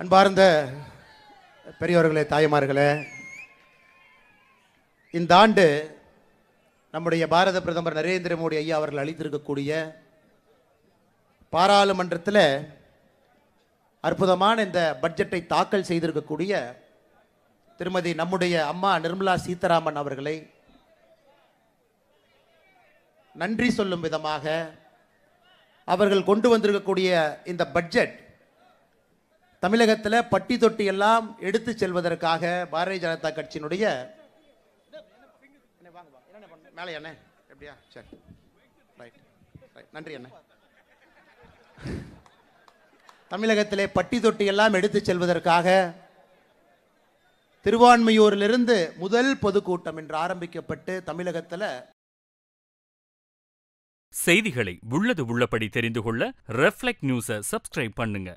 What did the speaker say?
அன்பார்ந்த பெரியவர்களே, தாய்மார்களே, இந்த ஆண்டு நம்முடைய பாரத பிரதமர் நரேந்திர மோடி ஐயா அவர்கள் அளித்திருக்கக்கூடிய பாராளுமன்றத்தில் அற்புதமான இந்த பட்ஜெட்டை தாக்கல் செய்திருக்கக்கூடிய திருமதி நம்முடைய அம்மா நிர்மலா சீதாராமன் அவர்களை நன்றி சொல்லும் விதமாக அவர்கள் கொண்டு வந்திருக்கக்கூடிய இந்த பட்ஜெட் தமிழகத்தில் பட்டி தொட்டி எல்லாம் எடுத்து செல்வதற்காக பாரதிய ஜனதா கட்சியினுடைய மேலே என்ன எப்படியா சரி ரைட் ரைட் நன்றி அண்ணே. தமிழகத்திலே பட்டி தொட்டி எல்லாம் எடுத்து செல்வதற்காக திருவான்மையூரிலிருந்து முதல் பொதுக்கூட்டம் என்று ஆரம்பிக்கப்பட்டு தமிழகத்தில் செய்திகளை உள்ளது உள்ளபடி தெரிந்து கொள்ள ரெஃப்ளெக்ட் நியூஸை சப்ஸ்கிரைப் பண்ணுங்க.